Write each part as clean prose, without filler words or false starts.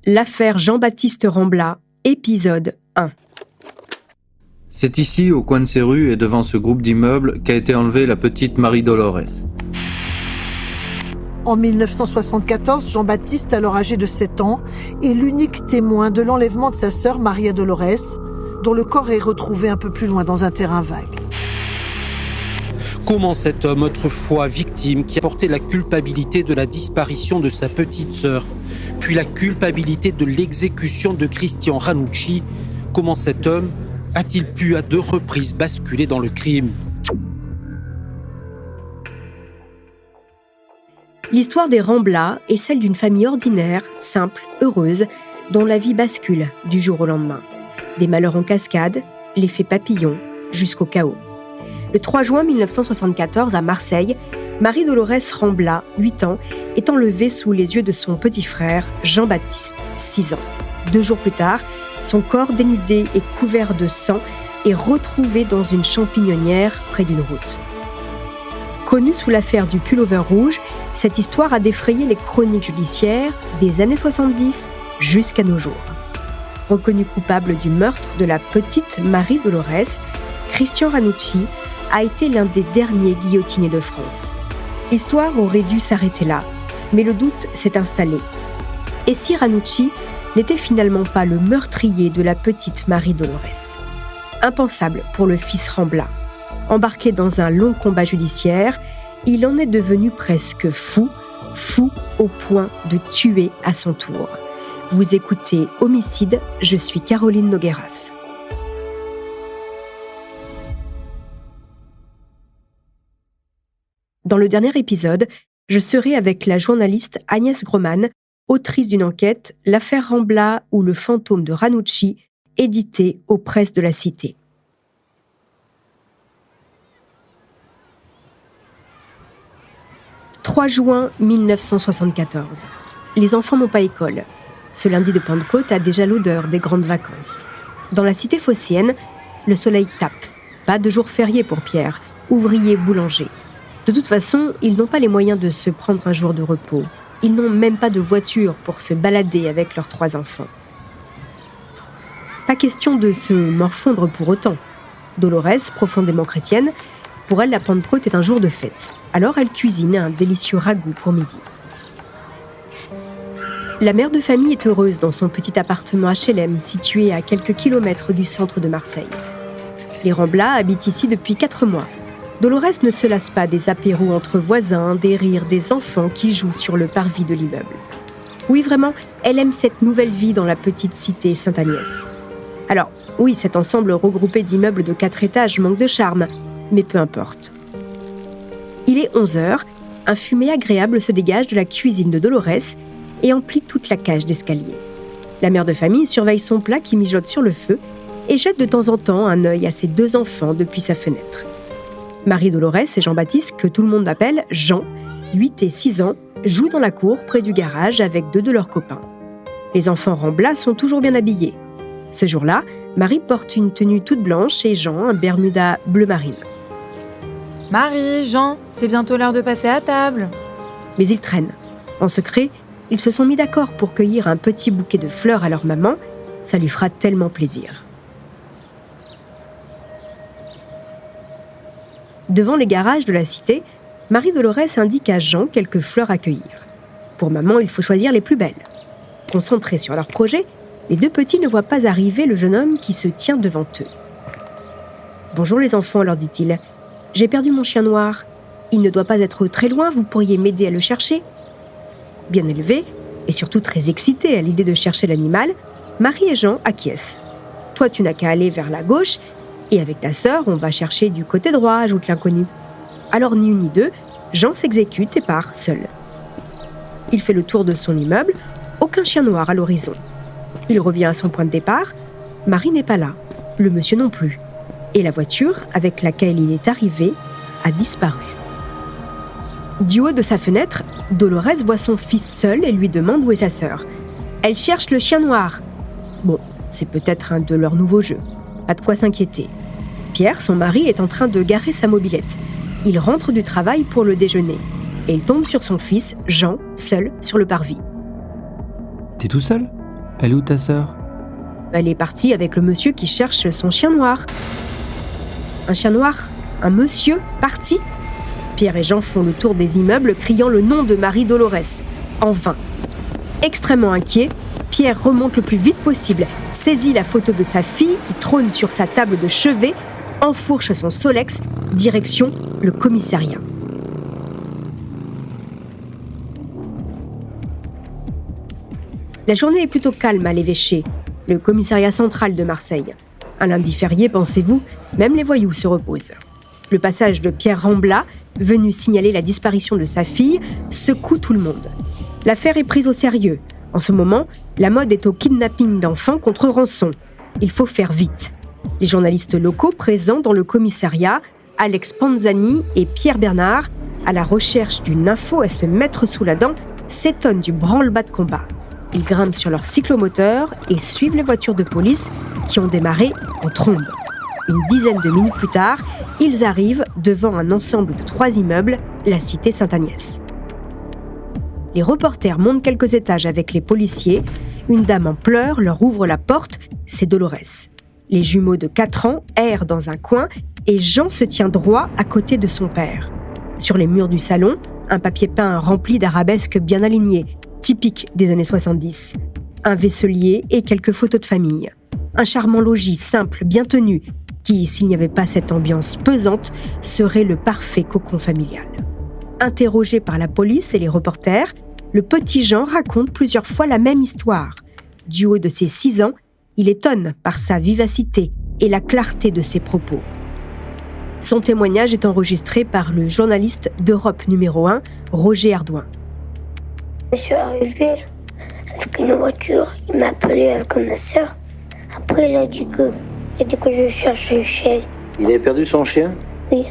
L'affaire Jean-Baptiste Rambla, épisode 1. C'est ici, au coin de ces rues et devant ce groupe d'immeubles, qu'a été enlevée la petite Marie Dolores. En 1974, Jean-Baptiste, alors âgé de 7 ans, est l'unique témoin de l'enlèvement de sa sœur Maria Dolores, dont le corps est retrouvé un peu plus loin dans un terrain vague. Comment cet homme, autrefois victime, qui a porté la culpabilité de la disparition de sa petite sœur, puis la culpabilité de l'exécution de Christian Ranucci, comment cet homme a-t-il pu à 2 reprises basculer dans le crime ? L'histoire des Rambla est celle d'une famille ordinaire, simple, heureuse, dont la vie bascule du jour au lendemain. Des malheurs en cascade, l'effet papillon, jusqu'au chaos. Le 3 juin 1974, à Marseille, Marie Dolores Rambla, 8 ans, est enlevée sous les yeux de son petit frère, Jean-Baptiste, 6 ans. 2 jours plus tard, son corps dénudé et couvert de sang est retrouvé dans une champignonnière près d'une route. Connue sous l'affaire du pullover rouge, cette histoire a défrayé les chroniques judiciaires des années 70 jusqu'à nos jours. Reconnu coupable du meurtre de la petite Marie Dolores, Christian Ranucci a été l'un des derniers guillotinés de France. L'histoire aurait dû s'arrêter là, mais le doute s'est installé. Et si Ranucci n'était finalement pas le meurtrier de la petite Marie Dolores ? Impensable pour le fils Rambla. Embarqué dans un long combat judiciaire, il en est devenu presque fou au point de tuer à son tour. Vous écoutez Homicide, je suis Caroline Nogueras. Dans le dernier épisode, je serai avec la journaliste Agnès Groman, autrice d'une enquête, l'affaire Rambla ou le fantôme de Ranucci, éditée aux presses de la Cité. « 3 juin 1974. Les enfants n'ont pas école. Ce lundi de Pentecôte a déjà l'odeur des grandes vacances. Dans la cité phocéenne, le soleil tape. Pas de jour férié pour Pierre, ouvrier boulanger. De toute façon, ils n'ont pas les moyens de se prendre un jour de repos. Ils n'ont même pas de voiture pour se balader avec leurs 3 enfants. Pas question de se morfondre pour autant. Dolores, profondément chrétienne, pour elle, la Pentecôte est un jour de fête. Alors elle cuisine un délicieux ragoût pour midi. La mère de famille est heureuse dans son petit appartement HLM situé à quelques kilomètres du centre de Marseille. Les Rambla habitent ici depuis 4 mois. Dolores ne se lasse pas des apéros entre voisins, des rires des enfants qui jouent sur le parvis de l'immeuble. Oui, vraiment, elle aime cette nouvelle vie dans la petite cité Sainte-Agnès. Alors, oui, cet ensemble regroupé d'immeubles de 4 étages manque de charme, mais peu importe. Il est 11h, un fumet agréable se dégage de la cuisine de Dolores et emplit toute la cage d'escalier. La mère de famille surveille son plat qui mijote sur le feu et jette de temps en temps un œil à ses 2 enfants depuis sa fenêtre. Marie Dolores et Jean-Baptiste, que tout le monde appelle Jean, 8 et 6 ans, jouent dans la cour près du garage avec 2 de leurs copains. Les enfants Rambla sont toujours bien habillés. Ce jour-là, Marie porte une tenue toute blanche et Jean un bermuda bleu marine. Marie, Jean, c'est bientôt l'heure de passer à table. Mais ils traînent. En secret, ils se sont mis d'accord pour cueillir un petit bouquet de fleurs à leur maman. Ça lui fera tellement plaisir. Devant les garages de la cité, Marie Dolores indique à Jean quelques fleurs à cueillir. Pour maman, il faut choisir les plus belles. Concentrés sur leur projet, les 2 petits ne voient pas arriver le jeune homme qui se tient devant eux. « Bonjour les enfants, leur dit-il. J'ai perdu mon chien noir. Il ne doit pas être très loin, vous pourriez m'aider à le chercher ?» Bien élevé, et surtout très excité à l'idée de chercher l'animal, Marie et Jean acquiescent. « Toi, tu n'as qu'à aller vers la gauche, et avec ta sœur, on va chercher du côté droit, ajoute l'inconnu. » Alors ni une ni deux, Jean s'exécute et part seul. Il fait le tour de son immeuble, aucun chien noir à l'horizon. Il revient à son point de départ, Marie n'est pas là, le monsieur non plus. Et la voiture avec laquelle il est arrivé a disparu. Du haut de sa fenêtre, Dolores voit son fils seul et lui demande où est sa sœur. Elle cherche le chien noir. Bon, c'est peut-être un de leurs nouveaux jeux. Pas de quoi s'inquiéter. Pierre, son mari, est en train de garer sa mobilette. Il rentre du travail pour le déjeuner. Et il tombe sur son fils, Jean, seul sur le parvis. T'es tout seul ? Elle est où ta sœur ? Elle est partie avec le monsieur qui cherche son chien noir. Un chien noir ? Un monsieur parti ? Pierre et Jean font le tour des immeubles, criant le nom de Marie-Dolores. En vain. Extrêmement inquiet, Pierre remonte le plus vite possible, saisit la photo de sa fille qui trône sur sa table de chevet, enfourche son Solex, direction le commissariat. La journée est plutôt calme à l'évêché, le commissariat central de Marseille. Un lundi férié, pensez-vous, même les voyous se reposent. Le passage de Pierre Rambla, venu signaler la disparition de sa fille, secoue tout le monde. L'affaire est prise au sérieux. En ce moment, la mode est au kidnapping d'enfants contre rançon. Il faut faire vite. Les journalistes locaux présents dans le commissariat, Alex Panzani et Pierre Bernard, à la recherche d'une info à se mettre sous la dent, s'étonnent du branle-bas de combat. Ils grimpent sur leur cyclomoteur et suivent les voitures de police qui ont démarré en trombe. Une dizaine de minutes plus tard, ils arrivent devant un ensemble de 3 immeubles, la cité Sainte-Agnès. Les reporters montent quelques étages avec les policiers. Une dame en pleurs leur ouvre la porte, c'est Dolores. Les jumeaux de 4 ans errent dans un coin et Jean se tient droit à côté de son père. Sur les murs du salon, un papier peint rempli d'arabesques bien alignées, typique des années 70. Un vaisselier et quelques photos de famille. Un charmant logis simple, bien tenu, qui, s'il n'y avait pas cette ambiance pesante, serait le parfait cocon familial. Interrogé par la police et les reporters, le petit Jean raconte plusieurs fois la même histoire. Du haut de ses 6 ans, il étonne par sa vivacité et la clarté de ses propos. Son témoignage est enregistré par le journaliste d'Europe numéro 1, Roger Ardouin. Je suis arrivé avec une voiture, il m'a appelé avec ma soeur. Après, il a dit que je cherche le chien. Il avait perdu son chien ? Oui.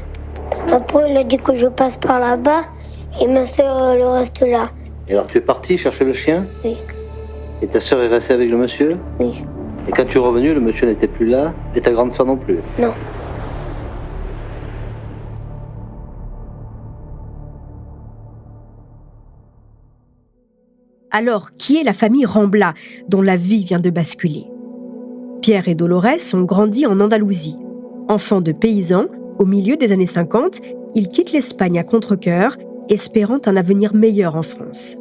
Après, il a dit que je passe par là-bas et ma soeur le reste là. Et alors tu es parti chercher le chien ? Oui. Et ta soeur est restée avec le monsieur ? Oui. Et quand tu es revenu, le monsieur n'était plus là et ta grande soeur non plus ? Non. Alors, qui est la famille Rambla, dont la vie vient de basculer ? Pierre et Dolores ont grandi en Andalousie. Enfants de paysans, au milieu des années 50, ils quittent l'Espagne à contre-cœur, espérant un avenir meilleur en France.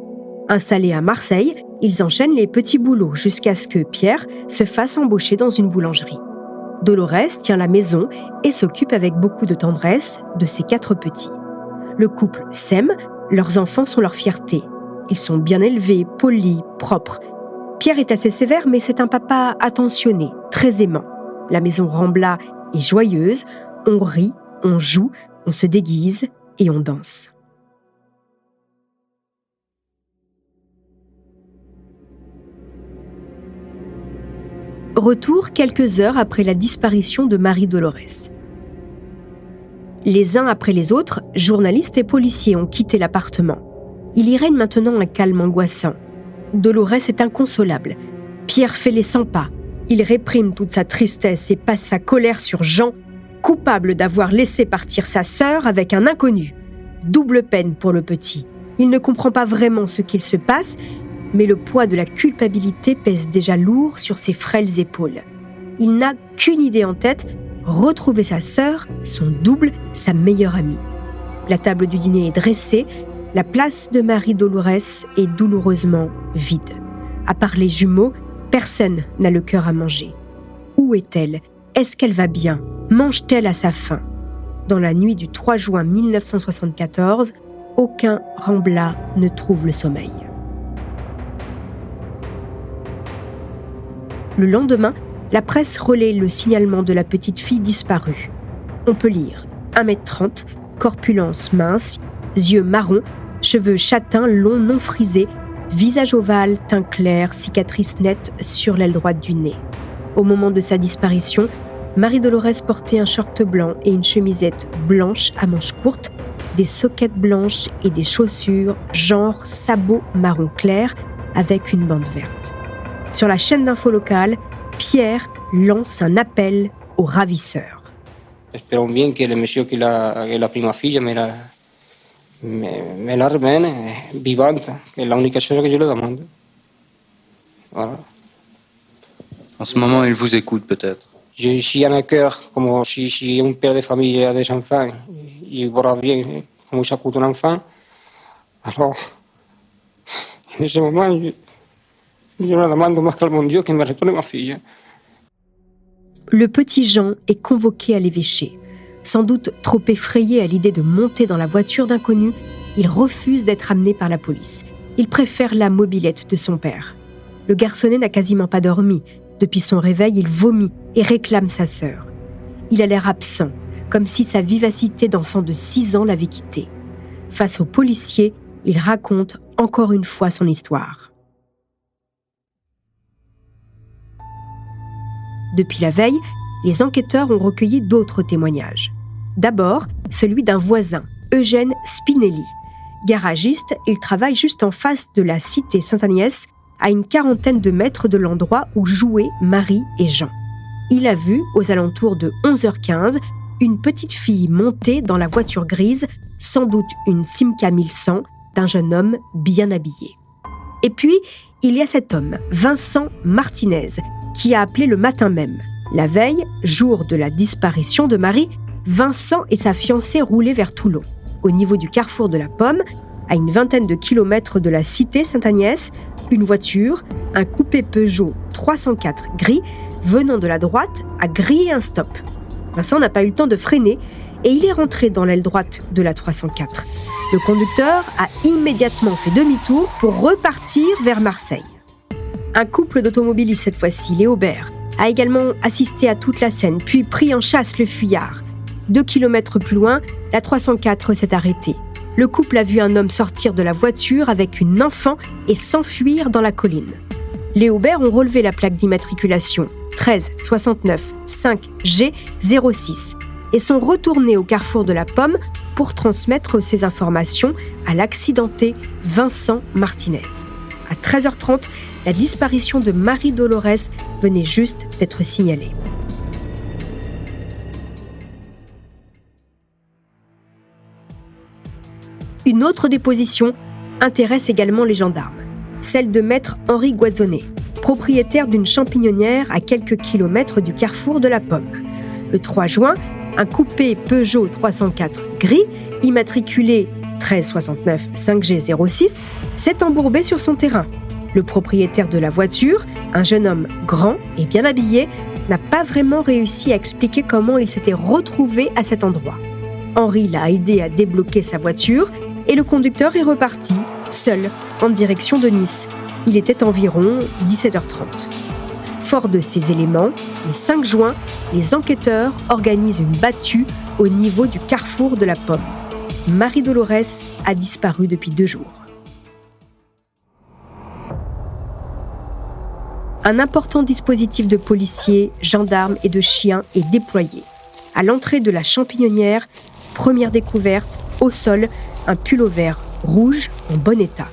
Installés à Marseille, ils enchaînent les petits boulots jusqu'à ce que Pierre se fasse embaucher dans une boulangerie. Dolores tient la maison et s'occupe avec beaucoup de tendresse de ses 4 petits. Le couple s'aime, leurs enfants sont leur fierté. Ils sont bien élevés, polis, propres. Pierre est assez sévère, mais c'est un papa attentionné, très aimant. La maison Rambla est joyeuse, on rit, on joue, on se déguise et on danse. Retour quelques heures après la disparition de Marie-Dolores. Les uns après les autres, journalistes et policiers ont quitté l'appartement. Il y règne maintenant un calme angoissant. Dolores est inconsolable. Pierre fait les 100 pas. Il réprime toute sa tristesse et passe sa colère sur Jean, coupable d'avoir laissé partir sa sœur avec un inconnu. Double peine pour le petit. Il ne comprend pas vraiment ce qu'il se passe, mais le poids de la culpabilité pèse déjà lourd sur ses frêles épaules. Il n'a qu'une idée en tête, retrouver sa sœur, son double, sa meilleure amie. La table du dîner est dressée, la place de Marie-Dolores est douloureusement vide. À part les jumeaux, personne n'a le cœur à manger. Où est-elle ? Est-ce qu'elle va bien ? Mange-t-elle à sa faim ? Dans la nuit du 3 juin 1974, aucun Rambla ne trouve le sommeil. Le lendemain, la presse relaie le signalement de la petite fille disparue. On peut lire 1m30, corpulence mince, yeux marrons, cheveux châtains longs non frisés, visage ovale, teint clair, cicatrice nette sur l'aile droite du nez. Au moment de sa disparition, Marie-Dolores portait un short blanc et une chemisette blanche à manches courtes, des soquettes blanches et des chaussures genre sabot marron clair avec une bande verte. Sur la chaîne d'info locale, Pierre lance un appel aux ravisseurs. Espero bien que le monsieur que la prima filla me la remene vivante, que es la única cosa que yo le demando. Voilà. En ce moment, il vous écoute peut-être. Je suis en cœur, comme si un père de famille a des enfants, il verra bien comment ça coûte un enfant. Alors, en ce moment, je ne demande más que mon Dieu qu'il me retourne ma fille. Le petit Jean est convoqué à l'évêché. Sans doute trop effrayé à l'idée de monter dans la voiture d'inconnus, il refuse d'être amené par la police. Il préfère la mobilette de son père. Le garçonnet n'a quasiment pas dormi. Depuis son réveil, il vomit et réclame sa sœur. Il a l'air absent, comme si sa vivacité d'enfant de 6 ans l'avait quitté. Face aux policiers, il raconte encore une fois son histoire. Depuis la veille, les enquêteurs ont recueilli d'autres témoignages. D'abord, celui d'un voisin, Eugène Spinelli. Garagiste, il travaille juste en face de la cité Sainte-Agnès, à une 40aine de mètres de l'endroit où jouaient Marie et Jean. Il a vu, aux alentours de 11h15, une petite fille monter dans la voiture grise, sans doute une Simca 1100, d'un jeune homme bien habillé. Et puis, il y a cet homme, Vincent Martinez, qui a appelé le matin même. La veille, jour de la disparition de Marie, Vincent et sa fiancée roulaient vers Toulon. Au niveau du carrefour de la Pomme, à une 20aine de kilomètres de la cité Sainte-Agnès, une voiture, un coupé Peugeot 304 gris, venant de la droite, a grillé un stop. Vincent n'a pas eu le temps de freiner et il est rentré dans l'aile droite de la 304. Le conducteur a immédiatement fait demi-tour pour repartir vers Marseille. Un couple d'automobilistes cette fois-ci, les Aubert, a également assisté à toute la scène, puis pris en chasse le fuyard. 2 kilomètres plus loin, la 304 s'est arrêtée. Le couple a vu un homme sortir de la voiture avec une enfant et s'enfuir dans la colline. Les Aubert ont relevé la plaque d'immatriculation 13 69 5 G 06 et sont retournés au carrefour de la Pomme pour transmettre ces informations à l'accidenté Vincent Martinez. À 13h30, la disparition de Marie Dolores venait juste d'être signalée. Une autre déposition intéresse également les gendarmes, celle de maître Henri Guazzonnet, propriétaire d'une champignonnière à quelques kilomètres du carrefour de la Pomme. Le 3 juin, un coupé Peugeot 304 gris, immatriculé 1369 5G06, s'est embourbé sur son terrain. Le propriétaire de la voiture, un jeune homme grand et bien habillé, n'a pas vraiment réussi à expliquer comment il s'était retrouvé à cet endroit. Henri l'a aidé à débloquer sa voiture et le conducteur est reparti, seul, en direction de Nice. Il était environ 17h30. Fort de ces éléments, le 5 juin, les enquêteurs organisent une battue au niveau du carrefour de la Pomme. Marie Dolores a disparu depuis 2 jours. Un important dispositif de policiers, gendarmes et de chiens est déployé. À l'entrée de la champignonnière, première découverte, au sol, un pullover rouge en bon état.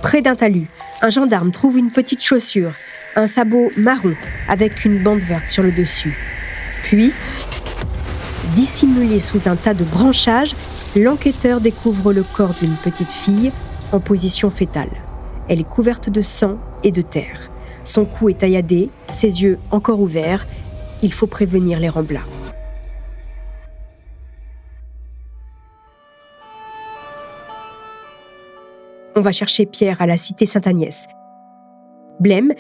Près d'un talus, un gendarme trouve une petite chaussure, un sabot marron avec une bande verte sur le dessus. Puis, dissimulé sous un tas de branchages, l'enquêteur découvre le corps d'une petite fille en position fétale. Elle est couverte de sang et de terre. Son cou est tailladé, ses yeux encore ouverts. Il faut prévenir les remblats. On va chercher Pierre à la cité Sainte-Agnès. Blême,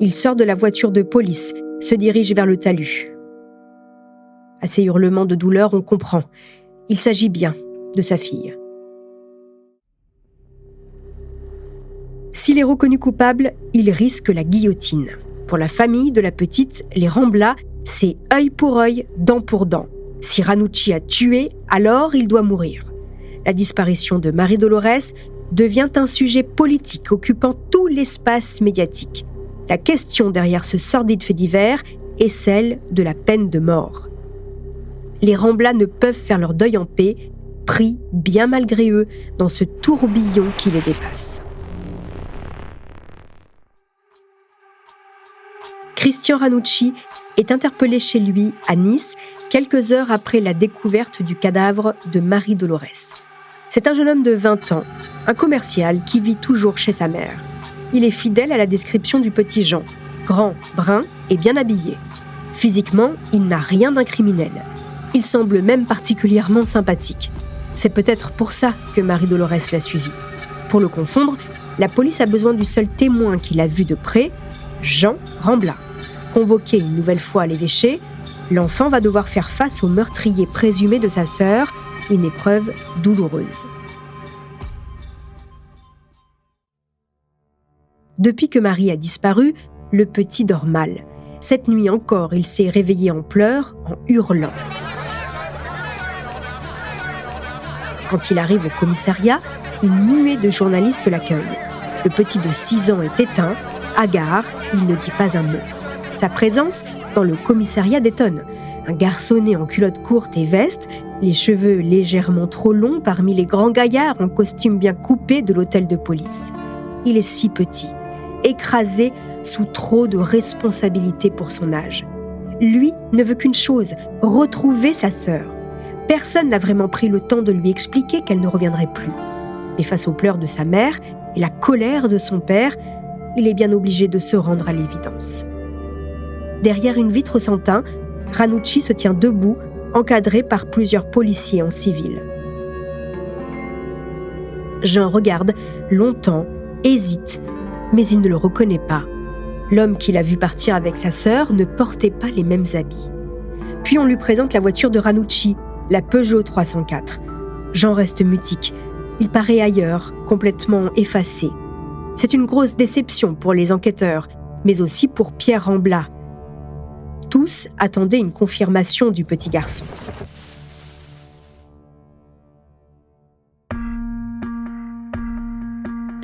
il sort de la voiture de police, se dirige vers le talus. À ses hurlements de douleur, on comprend. Il s'agit bien de sa fille. S'il est reconnu coupable, il risque la guillotine. Pour la famille de la petite, les remblats, c'est œil pour œil, dent pour dent. Si Ranucci a tué, alors il doit mourir. La disparition de Marie Dolores devient un sujet politique occupant tout l'espace médiatique. La question derrière ce sordide fait divers est celle de la peine de mort. Les remblats ne peuvent faire leur deuil en paix, pris bien malgré eux dans ce tourbillon qui les dépasse. Christian Ranucci est interpellé chez lui à Nice quelques heures après la découverte du cadavre de Marie Dolores. C'est un jeune homme de 20 ans, un commercial qui vit toujours chez sa mère. Il est fidèle à la description du petit Jean. Grand, brun et bien habillé. Physiquement, il n'a rien d'un criminel. Il semble même particulièrement sympathique. C'est peut-être pour ça que Marie-Dolorès l'a suivi. Pour le confondre, la police a besoin du seul témoin qui l'a vu de près, Jean Rambla. Convoqué une nouvelle fois à l'évêché, l'enfant va devoir faire face au meurtrier présumé de sa sœur, une épreuve douloureuse. Depuis que Marie a disparu, le petit dort mal. Cette nuit encore, il s'est réveillé en pleurs, en hurlant. Quand il arrive au commissariat, une nuée de journalistes l'accueille. Le petit de 6 ans est éteint, hagard, il ne dit pas un mot. Sa présence dans le commissariat détonne. Un garçonnet en culotte courte et veste, les cheveux légèrement trop longs parmi les grands gaillards en costume bien coupé de l'hôtel de police. Il est si petit, écrasé sous trop de responsabilités pour son âge. Lui ne veut qu'une chose, retrouver sa sœur. Personne n'a vraiment pris le temps de lui expliquer qu'elle ne reviendrait plus. Mais face aux pleurs de sa mère et la colère de son père, il est bien obligé de se rendre à l'évidence. Derrière une vitre sans teint, Ranucci se tient debout, encadré par plusieurs policiers en civil. Jean regarde longtemps, hésite, mais il ne le reconnaît pas. L'homme qu'il a vu partir avec sa sœur ne portait pas les mêmes habits. Puis on lui présente la voiture de Ranucci, la Peugeot 304. Jean reste mutique. Il paraît ailleurs, complètement effacé. C'est une grosse déception pour les enquêteurs, mais aussi pour Pierre Rambla. Tous attendaient une confirmation du petit garçon.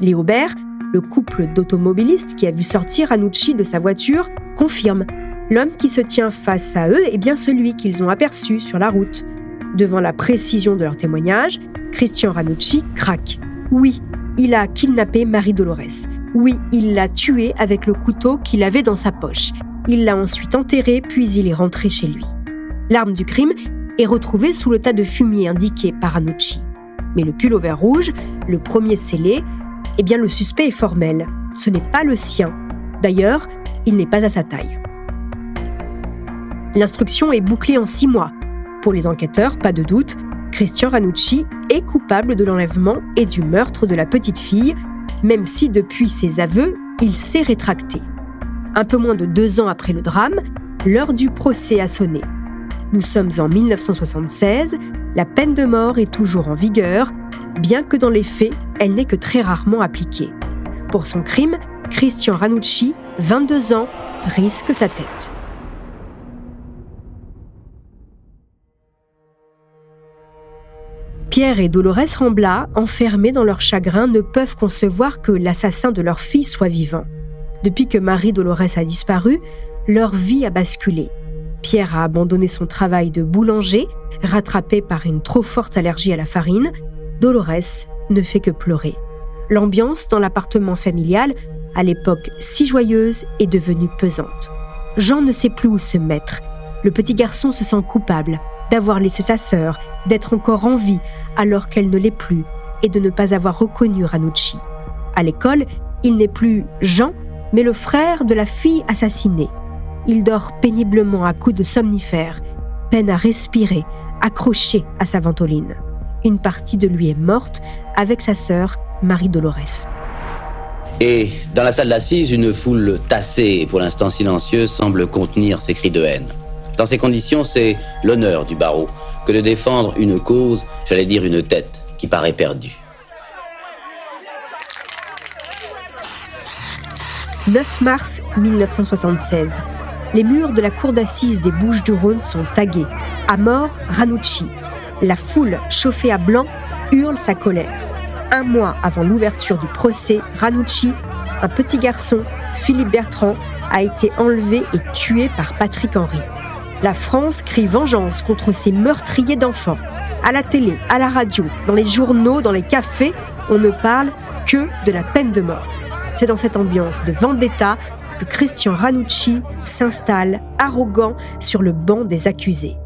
Les Aubert, le couple d'automobilistes qui a vu sortir Ranucci de sa voiture, confirme. L'homme qui se tient face à eux est bien celui qu'ils ont aperçu sur la route. Devant la précision de leur témoignage, Christian Ranucci craque. Oui, il a kidnappé Marie-Dolorès. Oui, il l'a tuée avec le couteau qu'il avait dans sa poche. Il l'a ensuite enterrée, puis il est rentré chez lui. L'arme du crime est retrouvée sous le tas de fumier indiqué par Ranucci. Mais le pull-over rouge, le premier scellé, eh bien le suspect est formel. Ce n'est pas le sien. D'ailleurs, il n'est pas à sa taille. L'instruction est bouclée en 6 mois. Pour les enquêteurs, pas de doute, Christian Ranucci est coupable de l'enlèvement et du meurtre de la petite fille, même si depuis ses aveux, il s'est rétracté. Un peu moins de 2 ans après le drame, l'heure du procès a sonné. Nous sommes en 1976, la peine de mort est toujours en vigueur, bien que dans les faits, elle n'est que très rarement appliquée. Pour son crime, Christian Ranucci, 22 ans, risque sa tête. Pierre et Dolorès Rambla, enfermés dans leur chagrin, ne peuvent concevoir que l'assassin de leur fille soit vivant. Depuis que Marie-Dolorès a disparu, leur vie a basculé. Pierre a abandonné son travail de boulanger, rattrapé par une trop forte allergie à la farine. Dolorès ne fait que pleurer. L'ambiance dans l'appartement familial, à l'époque si joyeuse, est devenue pesante. Jean ne sait plus où se mettre. Le petit garçon se sent coupable d'avoir laissé sa sœur, d'être encore en vie alors qu'elle ne l'est plus et de ne pas avoir reconnu Ranucci. À l'école, il n'est plus Jean, mais le frère de la fille assassinée. Il dort péniblement à coups de somnifères, peine à respirer, accroché à sa ventoline. Une partie de lui est morte avec sa sœur Marie-Dolorès. Et dans la salle d'assises, une foule tassée et pour l'instant silencieuse semble contenir ses cris de haine. Dans ces conditions, c'est l'honneur du barreau que de défendre une cause, j'allais dire une tête, qui paraît perdue. 9 mars 1976. Les murs de la cour d'assises des Bouches-du-Rhône sont tagués. À mort, Ranucci. La foule, chauffée à blanc, hurle sa colère. 1 mois avant l'ouverture du procès, Ranucci, un petit garçon, Philippe Bertrand, a été enlevé et tué par Patrick Henry. La France crie vengeance contre ces meurtriers d'enfants. À la télé, à la radio, dans les journaux, dans les cafés, on ne parle que de la peine de mort. C'est dans cette ambiance de vendetta que Christian Ranucci s'installe, arrogant, sur le banc des accusés.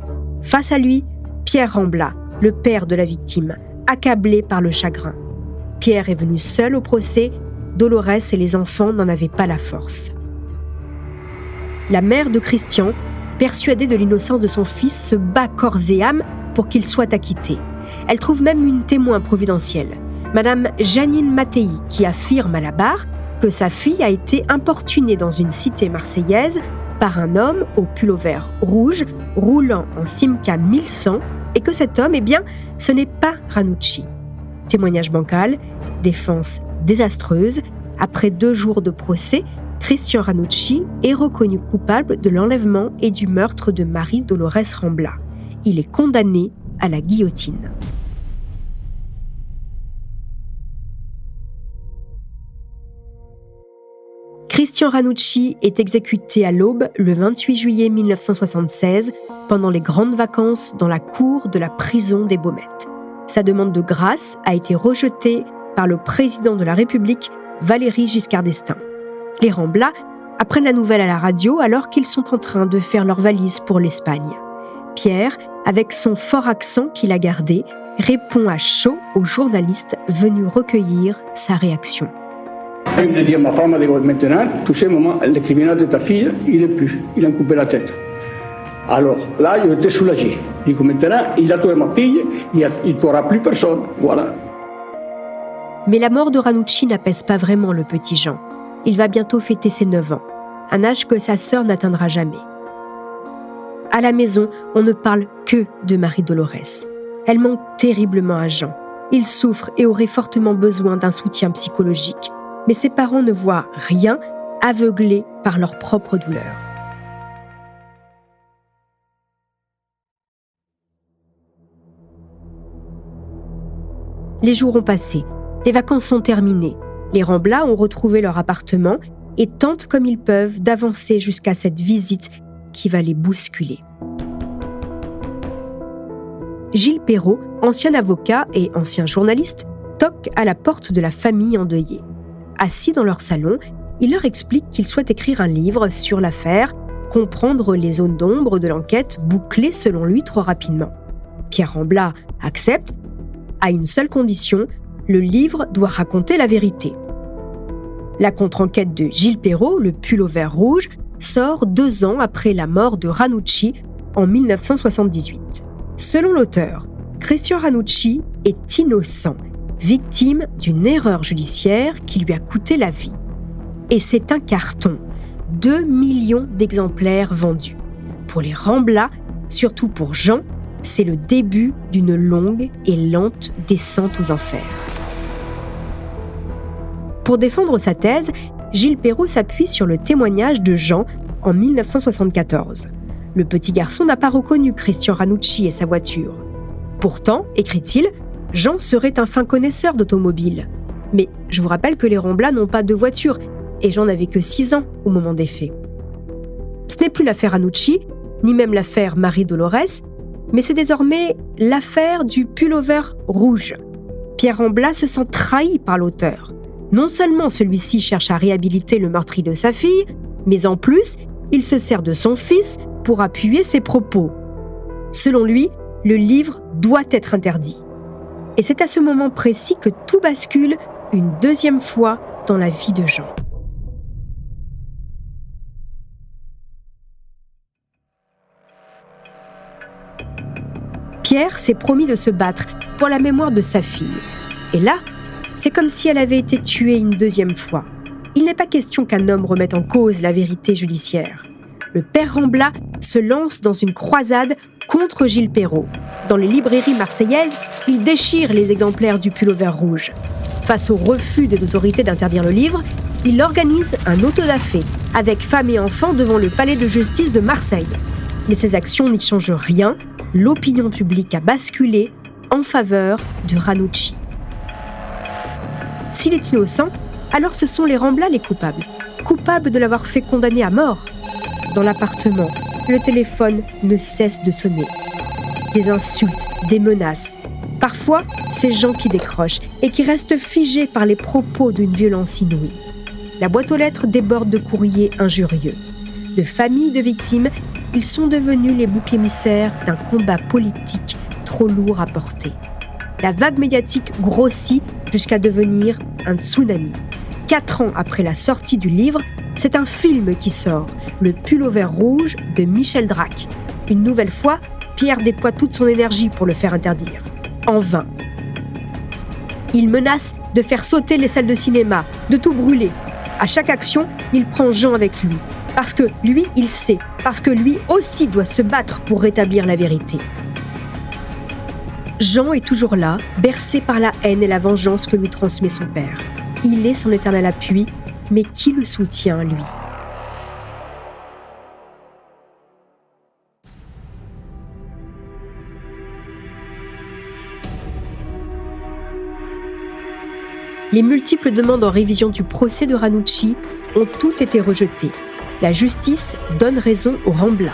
Face à lui, Pierre Rambla, le père de la victime, accablé par le chagrin. Pierre est venu seul au procès, Dolorès et les enfants n'en avaient pas la force. La mère de Christian, persuadée de l'innocence de son fils, se bat corps et âme pour qu'il soit acquitté. Elle trouve même une témoin providentielle, Madame Janine Mattei, qui affirme à la barre que sa fille a été importunée dans une cité marseillaise par un homme au pullover rouge roulant en Simca 1100 et que cet homme, ce n'est pas Ranucci. Témoignage bancal, défense désastreuse. Après 2 jours de procès, Christian Ranucci est reconnu coupable de l'enlèvement et du meurtre de Marie Dolores Rambla. Il est condamné à la guillotine. Christian Ranucci est exécuté à l'aube le 28 juillet 1976 pendant les grandes vacances dans la cour de la prison des Baumettes. Sa demande de grâce a été rejetée par le président de la République, Valéry Giscard d'Estaing. Les Rambla apprennent la nouvelle à la radio alors qu'ils sont en train de faire leurs valises pour l'Espagne. Pierre, avec son fort accent qu'il a gardé, répond à chaud aux journalistes venus recueillir sa réaction. Je dis à ma femme, maintenant, tout ce moment, le criminel de ta fille, il n'est plus. Il a coupé la tête. Alors là, je étais soulagé. Je dis maintenant, il a tué ma fille, il ne tuera plus personne. Voilà. Mais la mort de Ranucci n'apaise pas vraiment le petit Jean. Il va bientôt fêter ses 9 ans, un âge que sa sœur n'atteindra jamais. À la maison, on ne parle que de Marie Dolores. Elle manque terriblement à Jean. Il souffre et aurait fortement besoin d'un soutien psychologique. Mais ses parents ne voient rien, aveuglés par leur propre douleur. Les jours ont passé, les vacances sont terminées. Les Rambla ont retrouvé leur appartement et tentent comme ils peuvent d'avancer jusqu'à cette visite qui va les bousculer. Gilles Perrault, ancien avocat et ancien journaliste, toque à la porte de la famille endeuillée. Assis dans leur salon, il leur explique qu'il souhaite écrire un livre sur l'affaire, comprendre les zones d'ombre de l'enquête bouclée selon lui trop rapidement. Pierre Rambla accepte, à une seule condition, le livre doit raconter la vérité. La contre-enquête de Gilles Perrault, le pullover rouge, sort 2 ans après la mort de Ranucci en 1978. Selon l'auteur, Christian Ranucci est innocent, victime d'une erreur judiciaire qui lui a coûté la vie. Et c'est un carton. 2 millions d'exemplaires vendus. Pour les Rambla, surtout pour Jean, c'est le début d'une longue et lente descente aux enfers. Pour défendre sa thèse, Gilles Perrault s'appuie sur le témoignage de Jean en 1974. Le petit garçon n'a pas reconnu Christian Ranucci et sa voiture. Pourtant, écrit-il, Jean serait un fin connaisseur d'automobile. Mais je vous rappelle que les Rambla n'ont pas de voiture et Jean n'avait que 6 ans au moment des faits. Ce n'est plus l'affaire Ranucci, ni même l'affaire Marie Dolores, mais c'est désormais l'affaire du pullover rouge. Pierre Rambla se sent trahi par l'auteur. Non seulement celui-ci cherche à réhabiliter le meurtrier de sa fille, mais en plus, il se sert de son fils pour appuyer ses propos. Selon lui, le livre doit être interdit. Et c'est à ce moment précis que tout bascule une 2e fois dans la vie de Jean. Pierre s'est promis de se battre pour la mémoire de sa fille. Et là, c'est comme si elle avait été tuée une 2e fois. Il n'est pas question qu'un homme remette en cause la vérité judiciaire. Le père Rambla se lance dans une croisade contre Gilles Perrault. Dans les librairies marseillaises, il déchire les exemplaires du pullover rouge. Face au refus des autorités d'interdire le livre, il organise un autodafé avec femmes et enfants devant le palais de justice de Marseille. Mais ces actions n'y changent rien. L'opinion publique a basculé en faveur de Ranucci. S'il est innocent, alors ce sont les Rambla les coupables. Coupables de l'avoir fait condamner à mort. Dans l'appartement, le téléphone ne cesse de sonner. Des insultes, des menaces. Parfois, c'est Jean qui décroche et qui reste figé par les propos d'une violence inouïe. La boîte aux lettres déborde de courriers injurieux. De familles de victimes, ils sont devenus les boucs émissaires d'un combat politique trop lourd à porter. La vague médiatique grossit jusqu'à devenir un tsunami. 4 ans après la sortie du livre, c'est un film qui sort, Le Pullover rouge de Michel Drac. Une nouvelle fois, Pierre déploie toute son énergie pour le faire interdire. En vain. Il menace de faire sauter les salles de cinéma, de tout brûler. À chaque action, il prend Jean avec lui. Parce que lui, il sait. Parce que lui aussi doit se battre pour rétablir la vérité. Jean est toujours là, bercé par la haine et la vengeance que lui transmet son père. Il est son éternel appui, mais qui le soutient, lui ? Les multiples demandes en révision du procès de Ranucci ont toutes été rejetées. La justice donne raison aux Rambla.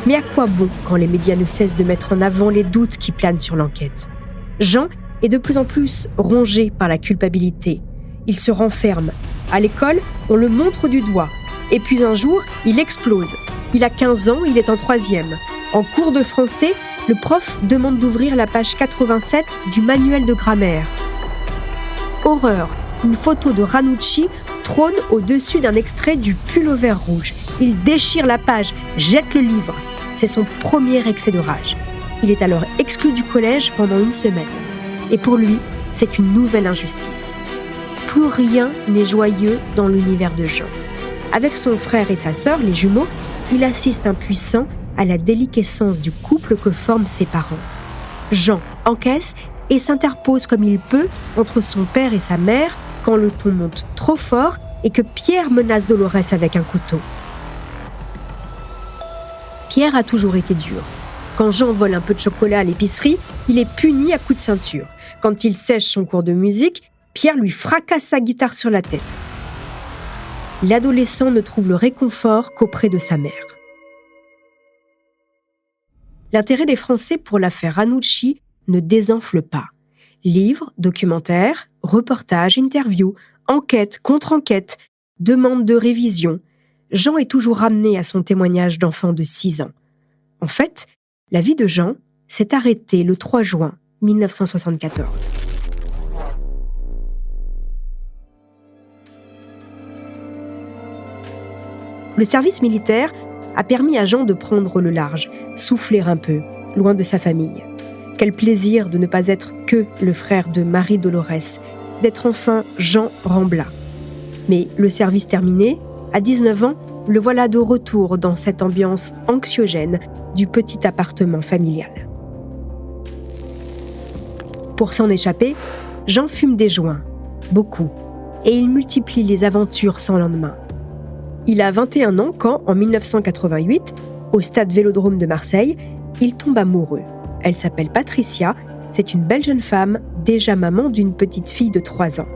Mais à quoi bon quand les médias ne cessent de mettre en avant les doutes qui planent sur l'enquête ? Jean est de plus en plus rongé par la culpabilité. Il se renferme. À l'école, on le montre du doigt. Et puis un jour, il explose. Il a 15 ans, il est en 3e. En cours de français, le prof demande d'ouvrir la page 87 du manuel de grammaire. Horreur, une photo de Ranucci trône au-dessus d'un extrait du Pullover rouge. Il déchire la page, jette le livre. C'est son premier excès de rage. Il est alors exclu du collège pendant 1 semaine. Et pour lui, c'est une nouvelle injustice. Plus rien n'est joyeux dans l'univers de Jean. Avec son frère et sa sœur, les jumeaux, il assiste impuissant à la déliquescence du couple que forment ses parents. Jean encaisse et s'interpose comme il peut entre son père et sa mère quand le ton monte trop fort et que Pierre menace Dolorès avec un couteau. Pierre a toujours été dur. Quand Jean vole un peu de chocolat à l'épicerie, il est puni à coups de ceinture. Quand il sèche son cours de musique, Pierre lui fracasse sa guitare sur la tête. L'adolescent ne trouve le réconfort qu'auprès de sa mère. L'intérêt des Français pour l'affaire Ranucci ne désenfle pas. Livres, documentaires, reportages, interviews, enquêtes, contre-enquêtes, demandes de révision. Jean est toujours ramené à son témoignage d'enfant de 6 ans. En fait, la vie de Jean s'est arrêtée le 3 juin 1974. Le service militaire a permis à Jean de prendre le large, souffler un peu, loin de sa famille. Quel plaisir de ne pas être que le frère de Marie-Dolorès, d'être enfin Jean Rambla. Mais le service terminé, à 19 ans, le voilà de retour dans cette ambiance anxiogène du petit appartement familial. Pour s'en échapper, Jean fume des joints, beaucoup, et il multiplie les aventures sans lendemain. Il a 21 ans quand, en 1988, au stade Vélodrome de Marseille, il tombe amoureux. Elle s'appelle Patricia, c'est une belle jeune femme, déjà maman d'une petite fille de 3 ans.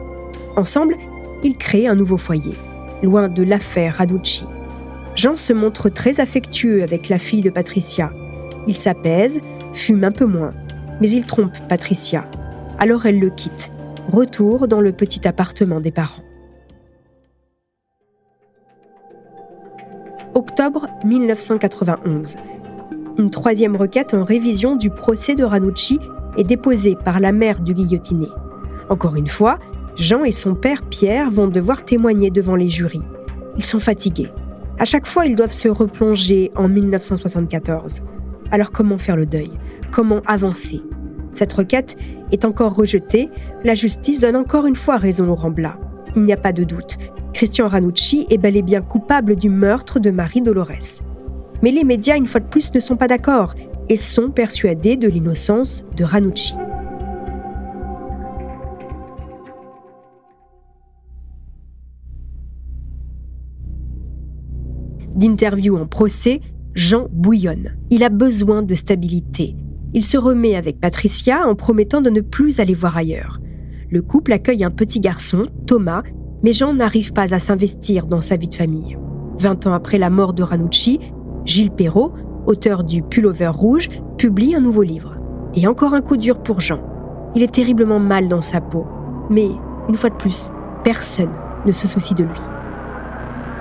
Ensemble, ils créent un nouveau foyer, loin de l'affaire Ranucci. Jean se montre très affectueux avec la fille de Patricia. Il s'apaise, fume un peu moins, mais il trompe Patricia. Alors elle le quitte. Retour dans le petit appartement des parents. Octobre 1991. Une 3e requête en révision du procès de Ranucci est déposée par la mère du guillotiné. Encore une fois, Jean et son père Pierre vont devoir témoigner devant les jurys. Ils sont fatigués. À chaque fois, ils doivent se replonger en 1974. Alors comment faire le deuil ? Comment avancer ? Cette requête est encore rejetée. La justice donne encore une fois raison aux Rambla. Il n'y a pas de doute. Christian Ranucci est bel et bien coupable du meurtre de Marie-Dolorès. Mais les médias, une fois de plus, ne sont pas d'accord et sont persuadés de l'innocence de Ranucci. D'interview en procès, Jean bouillonne. Il a besoin de stabilité. Il se remet avec Patricia en promettant de ne plus aller voir ailleurs. Le couple accueille un petit garçon, Thomas, mais Jean n'arrive pas à s'investir dans sa vie de famille. 20 ans après la mort de Ranucci, Gilles Perrault, auteur du Pullover rouge, publie un nouveau livre. Et encore un coup dur pour Jean. Il est terriblement mal dans sa peau. Mais, une fois de plus, personne ne se soucie de lui.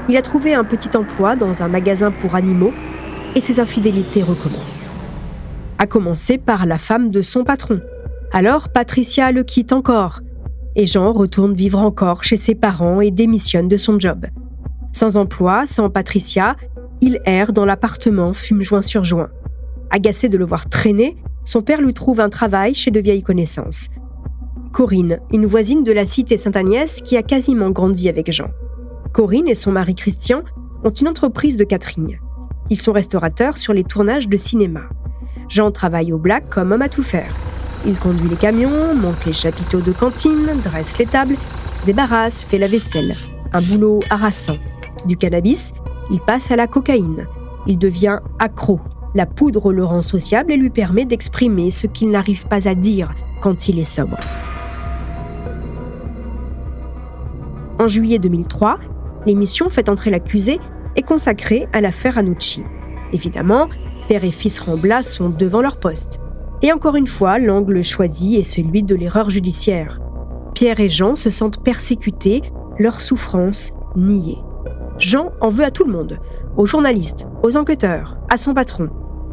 Il a trouvé un petit emploi dans un magasin pour animaux et ses infidélités recommencent. À commencer par la femme de son patron. Alors Patricia le quitte encore et Jean retourne vivre encore chez ses parents et démissionne de son job. Sans emploi, sans Patricia, il erre dans l'appartement fume-joint sur joint. Agacé de le voir traîner, son père lui trouve un travail chez de vieilles connaissances. Corinne, une voisine de la cité Sainte-Agnès qui a quasiment grandi avec Jean. Corinne et son mari Christian ont une entreprise de catering. Ils sont restaurateurs sur les tournages de cinéma. Jean travaille au black comme homme à tout faire. Il conduit les camions, monte les chapiteaux de cantine, dresse les tables, débarrasse, fait la vaisselle. Un boulot harassant. Du cannabis, il passe à la cocaïne. Il devient accro. La poudre le rend sociable et lui permet d'exprimer ce qu'il n'arrive pas à dire quand il est sobre. En juillet 2003, l'émission Faites entrer l'accusé est consacrée à l'affaire Ranucci. Évidemment, père et fils Rambla sont devant leur poste. Et encore une fois, l'angle choisi est celui de l'erreur judiciaire. Pierre et Jean se sentent persécutés, leur souffrance niée. Jean en veut à tout le monde, aux journalistes, aux enquêteurs, à son patron.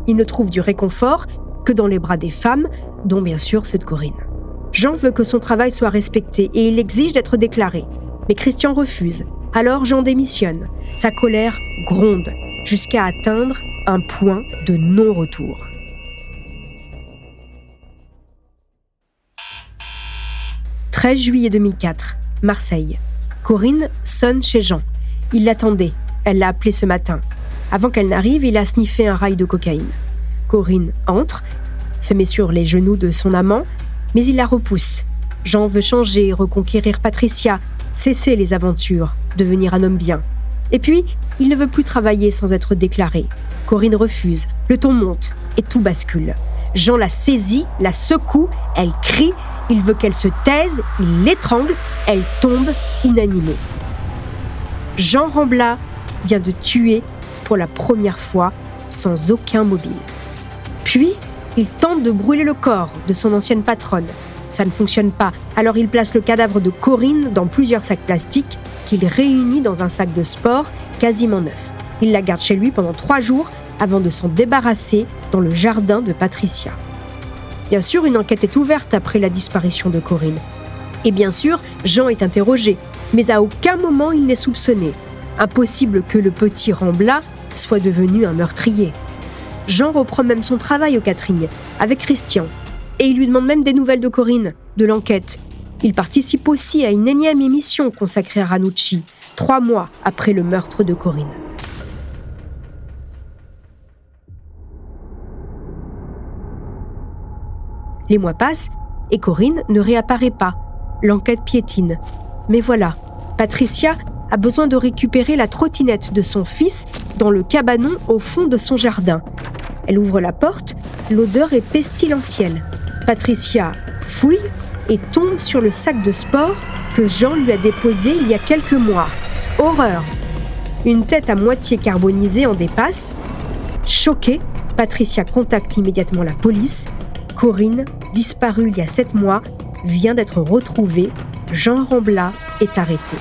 Il ne trouve du réconfort que dans les bras des femmes, dont bien sûr ceux de Corinne. Jean veut que son travail soit respecté et il exige d'être déclaré. Mais Christian refuse. Alors Jean démissionne. Sa colère gronde jusqu'à atteindre un point de non-retour. « 13 juillet 2004, Marseille. Corinne sonne chez Jean. Il l'attendait. Elle l'a appelé ce matin. Avant qu'elle n'arrive, il a sniffé un rail de cocaïne. Corinne entre, se met sur les genoux de son amant, mais il la repousse. Jean veut changer, reconquérir Patricia, cesser les aventures, devenir un homme bien. Et puis, il ne veut plus travailler sans être déclaré. Corinne refuse, le ton monte et tout bascule. Jean la saisit, la secoue, elle crie, il veut qu'elle se taise, il l'étrangle, elle tombe inanimée. Jean Rambla vient de tuer pour la première fois sans aucun mobile. Puis, il tente de brûler le corps de son ancienne patronne. Ça ne fonctionne pas, alors il place le cadavre de Corinne dans plusieurs sacs plastiques qu'il réunit dans un sac de sport quasiment neuf. Il la garde chez lui pendant 3 jours avant de s'en débarrasser dans le jardin de Patricia. Bien sûr, une enquête est ouverte après la disparition de Corinne. Et bien sûr, Jean est interrogé, mais à aucun moment il n'est soupçonné. Impossible que le petit Rambla soit devenu un meurtrier. Jean reprend même son travail au catering, avec Christian. Et il lui demande même des nouvelles de Corinne, de l'enquête. Il participe aussi à une énième émission consacrée à Ranucci, 3 mois après le meurtre de Corinne. Les mois passent et Corinne ne réapparaît pas. L'enquête piétine. Mais voilà, Patricia a besoin de récupérer la trottinette de son fils dans le cabanon au fond de son jardin. Elle ouvre la porte, l'odeur est pestilentielle. Patricia fouille et tombe sur le sac de sport que Jean lui a déposé il y a quelques mois. Horreur! Une tête à moitié carbonisée en dépasse. Choquée, Patricia contacte immédiatement la police. Corinne, disparue il y a 7 mois, vient d'être retrouvée. Jean Rambla est arrêté.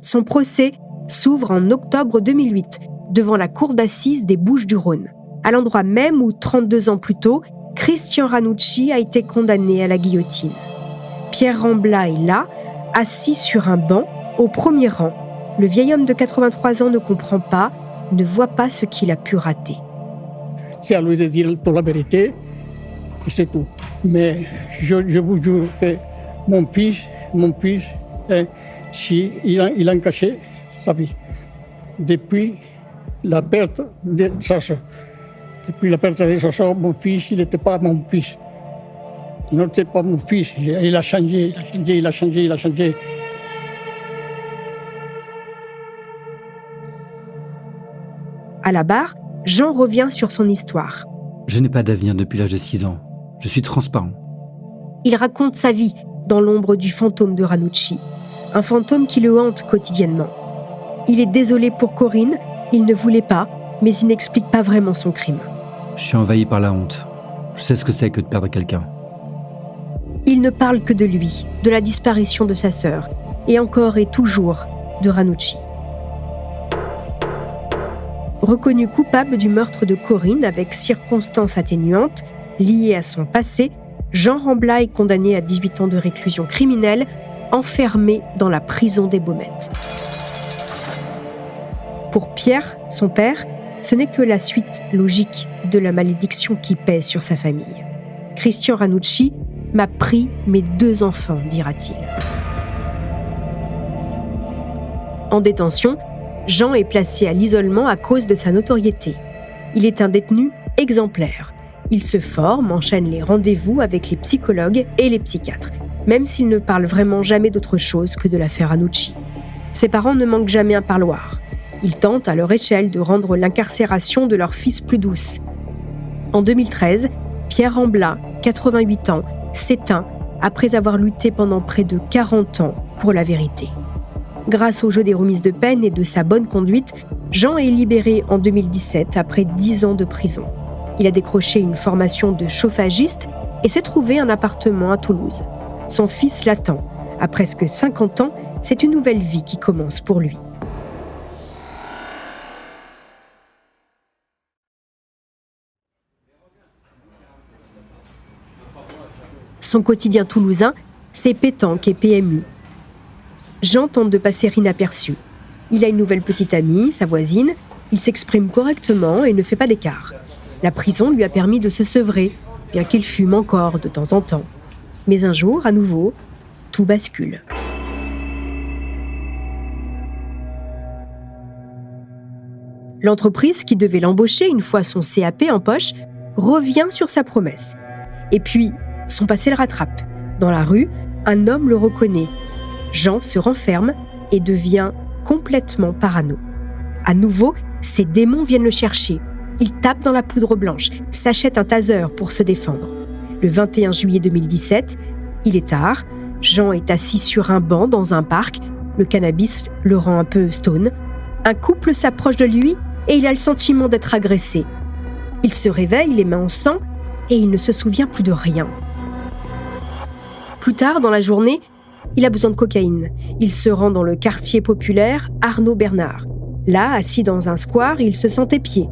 Son procès s'ouvre en octobre 2008 devant la cour d'assises des Bouches-du-Rhône, à l'endroit même où, 32 ans plus tôt, Christian Ranucci a été condamné à la guillotine. Pierre Rambla est là, assis sur un banc, au premier rang. Le vieil homme de 83 ans ne comprend pas, ne voit pas ce qu'il a pu rater. C'est à lui de dire toute la vérité, c'est tout. Mais je vous jure que mon fils, si il a caché sa vie. Depuis la perte de sa soeur. Mon fils, il n'était pas mon fils. Il n'était pas mon fils. Il a changé. À la barre, Jean revient sur son histoire. Je n'ai pas d'avenir depuis l'âge de 6 ans. Je suis transparent. Il raconte sa vie dans l'ombre du fantôme de Ranucci. Un fantôme qui le hante quotidiennement. Il est désolé pour Corinne, il ne voulait pas, mais il n'explique pas vraiment son crime. Je suis envahi par la honte. Je sais ce que c'est que de perdre quelqu'un. Il ne parle que de lui, de la disparition de sa sœur, et encore et toujours de Ranucci. Reconnu coupable du meurtre de Corinne avec circonstances atténuantes liées à son passé, Jean Rambla est condamné à 18 ans de réclusion criminelle enfermé dans la prison des Baumettes. Pour Pierre, son père, ce n'est que la suite logique de la malédiction qui pèse sur sa famille. Christian Ranucci m'a pris mes 2 enfants, dira-t-il. En détention, Jean est placé à l'isolement à cause de sa notoriété. Il est un détenu exemplaire. Il se forme, enchaîne les rendez-vous avec les psychologues et les psychiatres, même s'il ne parle vraiment jamais d'autre chose que de l'affaire Ranucci. Ses parents ne manquent jamais un parloir. Ils tentent à leur échelle de rendre l'incarcération de leur fils plus douce. En 2013, Pierre Rambla, 88 ans, s'éteint après avoir lutté pendant près de 40 ans pour la vérité. Grâce au jeu des remises de peine et de sa bonne conduite, Jean est libéré en 2017 après 10 ans de prison. Il a décroché une formation de chauffagiste et s'est trouvé un appartement à Toulouse. Son fils l'attend. À presque 50 ans, c'est une nouvelle vie qui commence pour lui. Son quotidien toulousain, c'est pétanque et PMU. Jean tente de passer inaperçu. Il a une nouvelle petite amie, sa voisine. Il s'exprime correctement et ne fait pas d'écart. La prison lui a permis de se sevrer, bien qu'il fume encore de temps en temps. Mais un jour, à nouveau, tout bascule. L'entreprise qui devait l'embaucher une fois son CAP en poche revient sur sa promesse. Et puis, son passé le rattrape. Dans la rue, un homme le reconnaît. Jean se renferme et devient complètement parano. À nouveau, ses démons viennent le chercher. Il tape dans la poudre blanche, s'achète un taser pour se défendre. Le 21 juillet 2017, il est tard. Jean est assis sur un banc dans un parc. Le cannabis le rend un peu stone. Un couple s'approche de lui et il a le sentiment d'être agressé. Il se réveille, les mains en sang, et il ne se souvient plus de rien. Plus tard dans la journée, il a besoin de cocaïne. Il se rend dans le quartier populaire Arnaud Bernard. Là, assis dans un square, il se sent épié.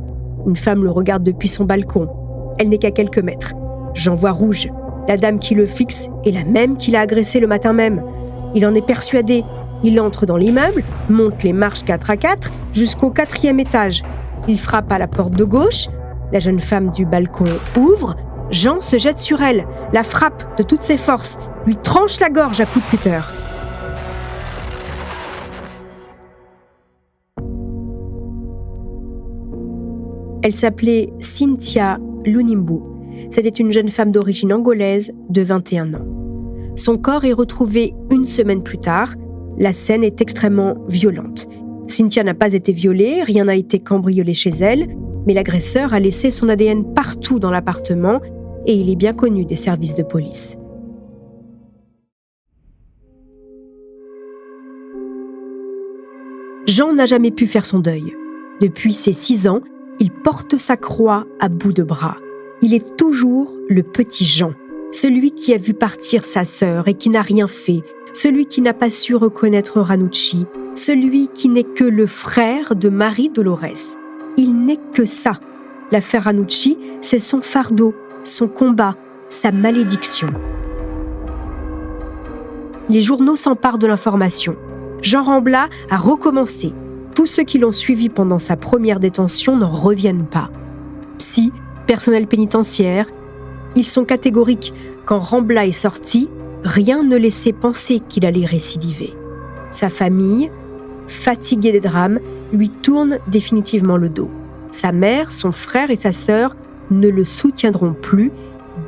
Une femme le regarde depuis son balcon. Elle n'est qu'à quelques mètres. Jean voit rouge. La dame qui le fixe est la même qui l'a agressé le matin même. Il en est persuadé. Il entre dans l'immeuble, monte les marches 4 à 4 jusqu'au 4e étage. Il frappe à la porte de gauche. La jeune femme du balcon ouvre. Jean se jette sur elle, la frappe de toutes ses forces, lui tranche la gorge à coups de cutter. Elle s'appelait Cynthia Lunimbu. C'était une jeune femme d'origine angolaise de 21 ans. Son corps est retrouvé 1 semaine plus tard. La scène est extrêmement violente. Cynthia n'a pas été violée, rien n'a été cambriolé chez elle, mais l'agresseur a laissé son ADN partout dans l'appartement et il est bien connu des services de police. Jean n'a jamais pu faire son deuil. Depuis ses 6 ans, il porte sa croix à bout de bras. Il est toujours le petit Jean, celui qui a vu partir sa sœur et qui n'a rien fait, celui qui n'a pas su reconnaître Ranucci, celui qui n'est que le frère de Marie-Dolores. Il n'est que ça. L'affaire Ranucci, c'est son fardeau, son combat, sa malédiction. Les journaux s'emparent de l'information. Jean Rambla a recommencé. Tous ceux qui l'ont suivi pendant sa première détention n'en reviennent pas. Psy, personnel pénitentiaire, ils sont catégoriques. Quand Rambla est sorti, rien ne laissait penser qu'il allait récidiver. Sa famille, fatiguée des drames, lui tourne définitivement le dos. Sa mère, son frère et sa sœur ne le soutiendront plus.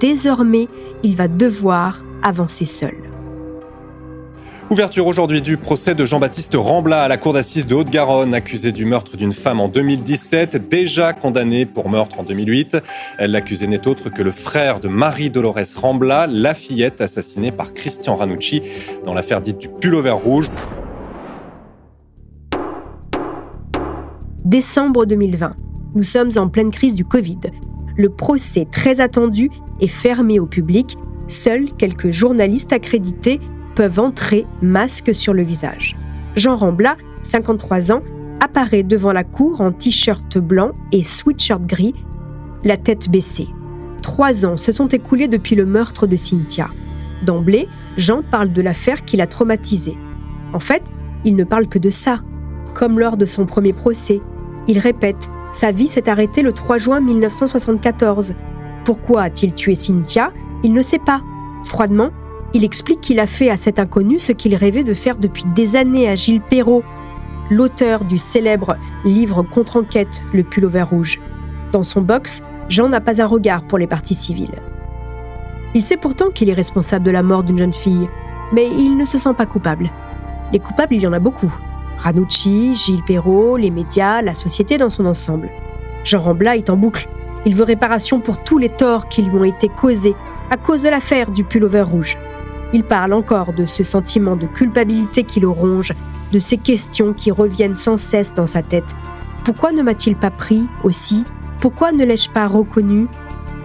Désormais, il va devoir avancer seul. Ouverture aujourd'hui du procès de Jean-Baptiste Rambla à la cour d'assises de Haute-Garonne, accusé du meurtre d'une femme en 2017, déjà condamné pour meurtre en 2008. L'accusé n'est autre que le frère de Marie-Dolores Rambla, la fillette assassinée par Christian Ranucci dans l'affaire dite du pullover rouge. Décembre 2020. Nous sommes en pleine crise du Covid. Le procès très attendu est fermé au public. Seuls quelques journalistes accrédités peuvent entrer masque sur le visage. Jean Rambla, 53 ans, apparaît devant la cour en t-shirt blanc et sweatshirt gris, la tête baissée. 3 ans se sont écoulés depuis le meurtre de Cynthia. D'emblée, Jean parle de l'affaire qui l'a traumatisé. En fait, il ne parle que de ça. Comme lors de son premier procès, il répète « Sa vie s'est arrêtée le 3 juin 1974 ». Pourquoi a-t-il tué Cynthia ? Il ne sait pas. Froidement, il explique qu'il a fait à cet inconnu ce qu'il rêvait de faire depuis des années à Gilles Perrault, l'auteur du célèbre livre contre-enquête « Le Pullover rouge ». Dans son box, Jean n'a pas un regard pour les parties civiles. Il sait pourtant qu'il est responsable de la mort d'une jeune fille, mais il ne se sent pas coupable. Les coupables, il y en a beaucoup. Ranucci, Gilles Perrault, les médias, la société dans son ensemble. Jean Rambla est en boucle. Il veut réparation pour tous les torts qui lui ont été causés à cause de l'affaire du Pullover rouge. Il parle encore de ce sentiment de culpabilité qui le ronge, de ces questions qui reviennent sans cesse dans sa tête. Pourquoi ne m'a-t-il pas pris aussi ? Pourquoi ne l'ai-je pas reconnu ?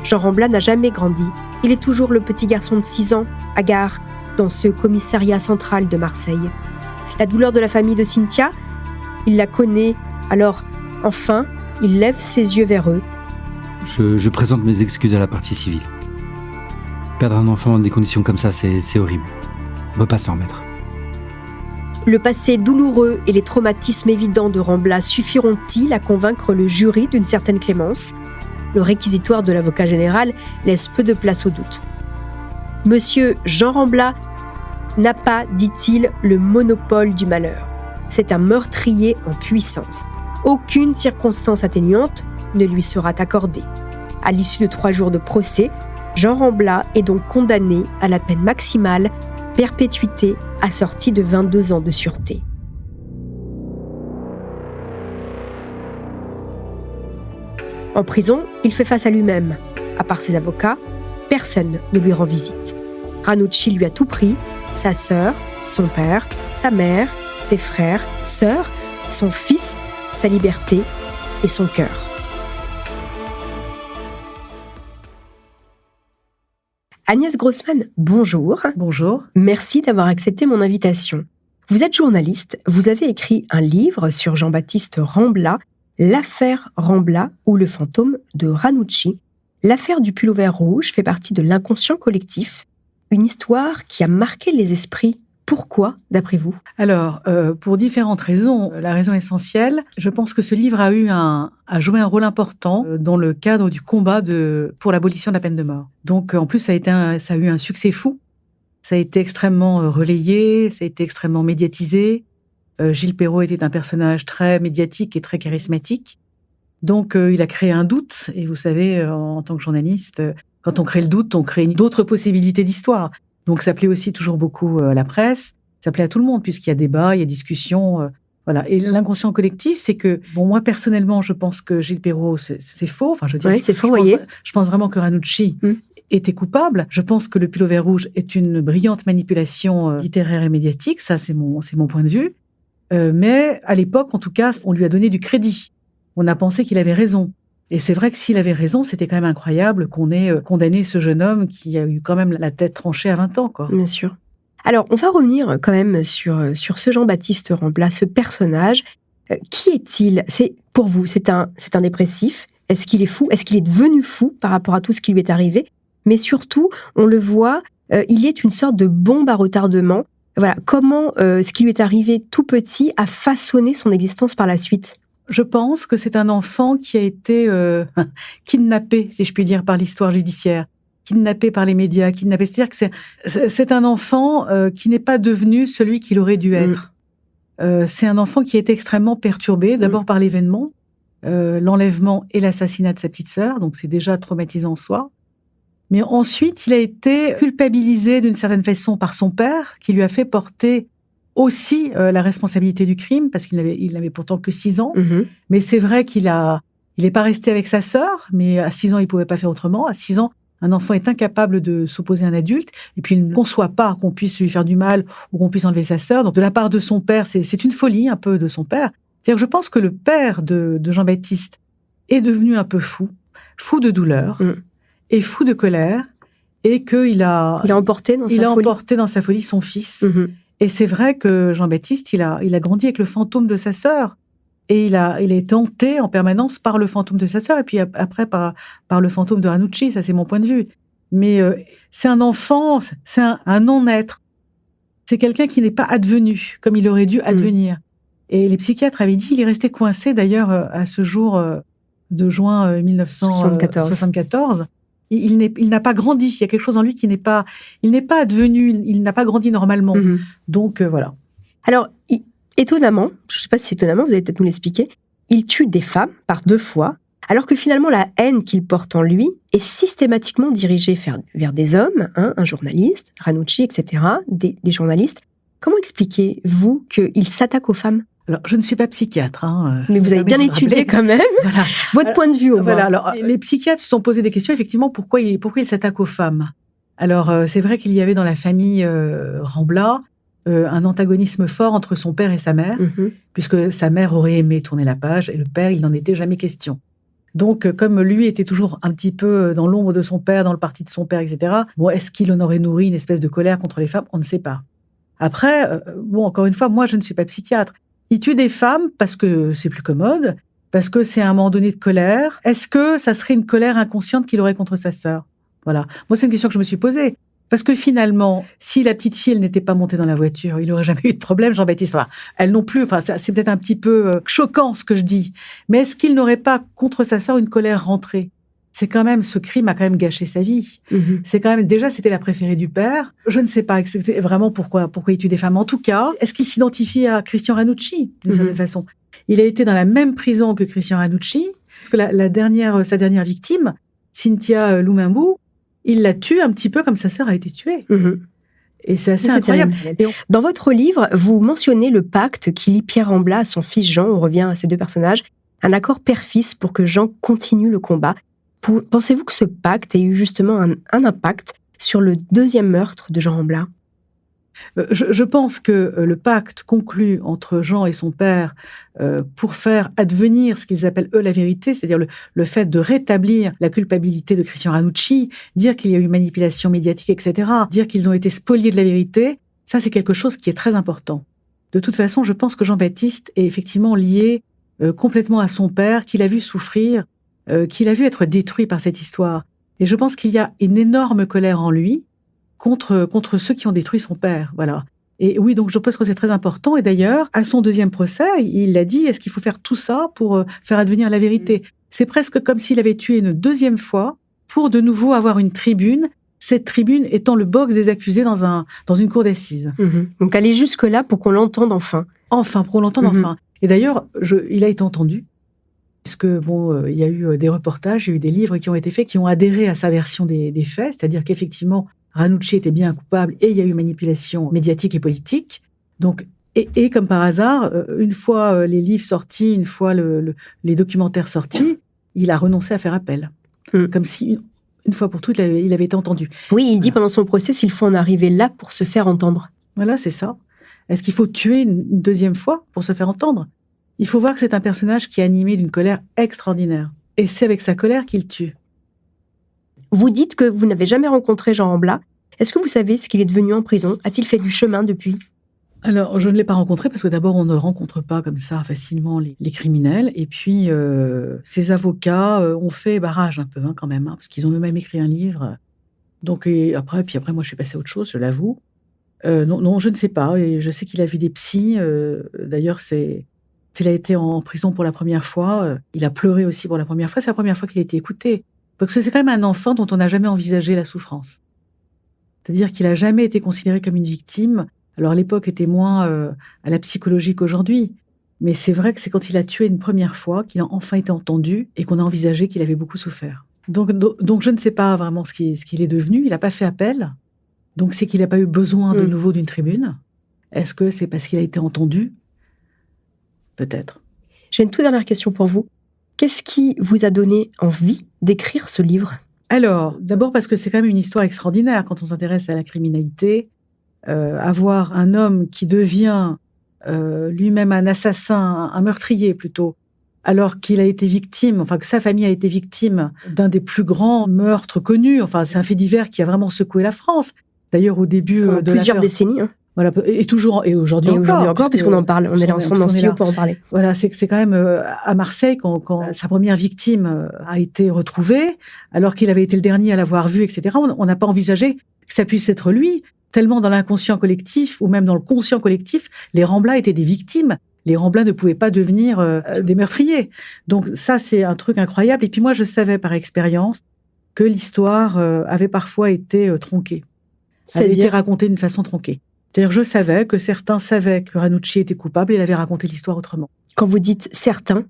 Jean Rambla n'a jamais grandi. Il est toujours le petit garçon de 6 ans, hagard, dans ce commissariat central de Marseille. La douleur de la famille de Cynthia, il la connaît, alors, enfin, il lève ses yeux vers eux. Je présente mes excuses à la partie civile. Perdre un enfant dans des conditions comme ça, c'est horrible. On ne peut pas s'en remettre. Le passé douloureux et les traumatismes évidents de Rambla suffiront-ils à convaincre le jury d'une certaine clémence ? Le réquisitoire de l'avocat général laisse peu de place au doute. Monsieur Jean Rambla n'a pas, dit-il, le monopole du malheur. C'est un meurtrier en puissance. Aucune circonstance atténuante ne lui sera accordée. À l'issue de 3 jours de procès, Jean Rambla est donc condamné à la peine maximale, perpétuité assortie de 22 ans de sûreté. En prison, il fait face à lui-même. À part ses avocats, personne ne lui rend visite. Ranucci lui a tout pris, sa sœur, son père, sa mère, ses frères, sœurs, son fils, sa liberté et son cœur. Agnès Grossman, bonjour. Bonjour. Merci d'avoir accepté mon invitation. Vous êtes journaliste, vous avez écrit un livre sur Jean-Baptiste Rambla, L'affaire Rambla ou le fantôme de Ranucci. L'affaire du Pullover rouge fait partie de l'inconscient collectif, une histoire qui a marqué les esprits. Pourquoi, d'après vous ? Alors, pour différentes raisons. La raison essentielle, je pense que ce livre a joué un rôle important dans le cadre du combat pour l'abolition de la peine de mort. Donc, en plus, ça a eu un succès fou. Ça a été extrêmement relayé, ça a été extrêmement médiatisé. Gilles Perrault était un personnage très médiatique et très charismatique. Donc, il a créé un doute. Et vous savez, en tant que journaliste, quand on crée le doute, on crée d'autres possibilités d'histoire. Donc, ça plaît aussi toujours beaucoup à la presse. Ça plaît à tout le monde, puisqu'il y a débat, il y a discussion. Voilà. Et l'inconscient collectif, c'est que, moi, personnellement, je pense que Gilles Perrault, c'est faux. Enfin, je veux dire, oui, c'est faux, je pense vraiment que Ranucci était coupable. Je pense que le Pullover rouge est une brillante manipulation littéraire et médiatique. Ça, c'est mon point de vue. Mais à l'époque, en tout cas, on lui a donné du crédit. On a pensé qu'il avait raison. Et c'est vrai que s'il avait raison, c'était quand même incroyable qu'on ait condamné ce jeune homme qui a eu quand même la tête tranchée à 20 ans, quoi. Bien sûr. Alors, on va revenir quand même sur ce Jean-Baptiste Rambla, ce personnage. Qui est-il ? Pour vous, c'est un dépressif ? Est-ce qu'il est fou ? Est-ce qu'il est devenu fou par rapport à tout ce qui lui est arrivé ? Mais surtout, on le voit, il est une sorte de bombe à retardement. Voilà, comment ce qui lui est arrivé tout petit a façonné son existence par la suite ? Je pense que c'est un enfant qui a été kidnappé, si je puis dire, par l'histoire judiciaire, kidnappé par les médias, kidnappé. C'est-à-dire que c'est un enfant qui n'est pas devenu celui qu'il aurait dû être. C'est un enfant qui a été extrêmement perturbé, d'abord par l'événement, l'enlèvement et l'assassinat de sa petite sœur, donc c'est déjà traumatisant en soi. Mais ensuite, il a été culpabilisé d'une certaine façon par son père, qui lui a fait porter aussi la responsabilité du crime, parce qu'il n'avait pourtant que 6 ans. Mais c'est vrai qu'il est pas resté avec sa sœur, mais à 6 ans, il pouvait pas faire autrement. À 6 ans, un enfant est incapable de s'opposer à un adulte, et puis il ne conçoit pas qu'on puisse lui faire du mal ou qu'on puisse enlever sa sœur. Donc, de la part de son père, c'est une folie un peu de son père. C'est-à-dire, je pense que le père de Jean-Baptiste est devenu un peu fou de douleur et fou de colère, et qu'il a emporté dans sa folie son fils. Et c'est vrai que Jean-Baptiste, il a grandi avec le fantôme de sa sœur. Et il est hanté en permanence par le fantôme de sa sœur, et puis après par le fantôme de Ranucci. Ça, c'est mon point de vue. Mais c'est un enfant, c'est un non-être. C'est quelqu'un qui n'est pas advenu comme il aurait dû advenir. Et les psychiatres avaient dit, il est resté coincé d'ailleurs à ce jour de juin 1974. Il n'a pas grandi. Il y a quelque chose en lui il n'est pas advenu, il n'a pas grandi normalement. Donc voilà. Alors, étonnamment, je ne sais pas si c'est étonnamment, vous allez peut-être nous l'expliquer, il tue des femmes par 2 fois, alors que finalement la haine qu'il porte en lui est systématiquement dirigée vers des hommes, un journaliste, Ranucci, etc., des journalistes. Comment expliquez-vous qu'il s'attaque aux femmes ? Alors, je ne suis pas psychiatre. Mais vous avez bien étudié quand même votre point de vue. Alors, les psychiatres se sont posés des questions, effectivement, pourquoi il s'attaque aux femmes. Alors, c'est vrai qu'il y avait dans la famille Rambla un antagonisme fort entre son père et sa mère, puisque sa mère aurait aimé tourner la page, et le père, il n'en était jamais question. Donc, comme lui était toujours un petit peu dans l'ombre de son père, dans le parti de son père, etc., est-ce qu'il en aurait nourri une espèce de colère contre les femmes ? On ne sait pas. Après, encore une fois, moi, je ne suis pas psychiatre. Il tue des femmes parce que c'est plus commode, parce que c'est à un moment donné de colère. Est-ce que ça serait une colère inconsciente qu'il aurait contre sa sœur ? Voilà. Moi, c'est une question que je me suis posée. Parce que finalement, si la petite fille, elle n'était pas montée dans la voiture, il n'aurait jamais eu de problème, Jean-Baptiste. Enfin, elle non plus. Enfin, c'est peut-être un petit peu choquant ce que je dis. Mais est-ce qu'il n'aurait pas contre sa sœur une colère rentrée ? C'est quand même, ce crime a quand même gâché sa vie. C'est quand même, déjà, c'était la préférée du père. Je ne sais pas vraiment pourquoi il tue des femmes. En tout cas, est-ce qu'il s'identifie à Christian Ranucci, d'une certaine façon ? Il a été dans la même prison que Christian Ranucci, parce que sa dernière victime, Cynthia Lumumbu, il la tue un petit peu comme sa sœur a été tuée. Et c'est assez incroyable. Dans votre livre, vous mentionnez le pacte qui lie Pierre Rambla à son fils Jean, on revient à ces 2 personnages, un accord père-fils pour que Jean continue le combat. Pensez-vous que ce pacte ait eu justement un impact sur le 2e meurtre de Jean Rambla ? Je pense que le pacte conclu entre Jean et son père pour faire advenir ce qu'ils appellent eux la vérité, c'est-à-dire le fait de rétablir la culpabilité de Christian Ranucci, dire qu'il y a eu manipulation médiatique, etc., dire qu'ils ont été spoliés de la vérité, ça c'est quelque chose qui est très important. De toute façon, je pense que Jean-Baptiste est effectivement lié complètement à son père, qu'il a vu souffrir, qu'il a vu être détruit par cette histoire. Et je pense qu'il y a une énorme colère en lui contre ceux qui ont détruit son père, voilà. Et oui, donc je pense que c'est très important. Et d'ailleurs, à son 2e procès, il a dit, est-ce qu'il faut faire tout ça pour faire advenir la vérité ? C'est presque comme s'il avait tué une 2e fois pour de nouveau avoir une tribune, cette tribune étant le box des accusés dans une cour d'assises. Donc aller jusque-là pour qu'on l'entende enfin. Enfin, pour qu'on l'entende enfin. Et d'ailleurs, il a été entendu, puisque il y a eu des reportages, il y a eu des livres qui ont été faits, qui ont adhéré à sa version des faits, c'est-à-dire qu'effectivement, Ranucci était bien coupable et il y a eu manipulation médiatique et politique. Donc, et comme par hasard, une fois les livres sortis, une fois les documentaires sortis, il a renoncé à faire appel. Comme si, une fois pour toutes, il avait été entendu. Oui, il dit pendant son procès, s'il faut en arriver là pour se faire entendre. Voilà, c'est ça. Est-ce qu'il faut tuer une 2e fois pour se faire entendre ? Il faut voir que c'est un personnage qui est animé d'une colère extraordinaire. Et c'est avec sa colère qu'il tue. Vous dites que vous n'avez jamais rencontré Jean Rambla. Est-ce que vous savez ce qu'il est devenu en prison ? A-t-il fait du chemin depuis ? Alors, je ne l'ai pas rencontré parce que d'abord, on ne rencontre pas comme ça facilement les criminels. Et puis, ses avocats ont fait barrage un peu quand même, parce qu'ils ont eux-mêmes écrit un livre. Donc, après, moi, je suis passée à autre chose, je l'avoue. Non, je ne sais pas. Et je sais qu'il a vu des psys. D'ailleurs, il a été en prison pour la première fois. Il a pleuré aussi pour la première fois. C'est la première fois qu'il a été écouté. Parce que c'est quand même un enfant dont on n'a jamais envisagé la souffrance. C'est-à-dire qu'il n'a jamais été considéré comme une victime. Alors, l'époque était moins à la psychologie qu'aujourd'hui. Mais c'est vrai que c'est quand il a tué une première fois qu'il a enfin été entendu et qu'on a envisagé qu'il avait beaucoup souffert. Donc je ne sais pas vraiment ce qu'il est devenu. Il n'a pas fait appel. Donc, c'est qu'il n'a pas eu besoin de nouveau d'une tribune. Est-ce que c'est parce qu'il a été entendu ? Peut-être. J'ai une toute dernière question pour vous. Qu'est-ce qui vous a donné envie d'écrire ce livre ? Alors, d'abord parce que c'est quand même une histoire extraordinaire quand on s'intéresse à la criminalité. Avoir un homme qui devient lui-même un assassin, un meurtrier plutôt, alors qu'il a été victime, que sa famille a été victime d'un des plus grands meurtres connus. C'est un fait divers qui a vraiment secoué la France. D'ailleurs, au début de plusieurs décennies. Voilà, et aujourd'hui encore, puisqu'on en parle, on est là ensemble dans Silo pour en parler. Voilà, c'est quand même à Marseille, quand sa première victime a été retrouvée, alors qu'il avait été le dernier à l'avoir vue, etc., on n'a pas envisagé que ça puisse être lui, tellement dans l'inconscient collectif, ou même dans le conscient collectif, les Ramblas étaient des victimes. Les Ramblas ne pouvaient pas devenir des meurtriers. Donc ça, c'est un truc incroyable. Et puis moi, je savais par expérience que l'histoire avait parfois été tronquée. Ça avait été racontée d'une façon tronquée. C'est-à-dire, je savais que certains savaient que Ranucci était coupable et il avait raconté l'histoire autrement. Quand vous dites certains?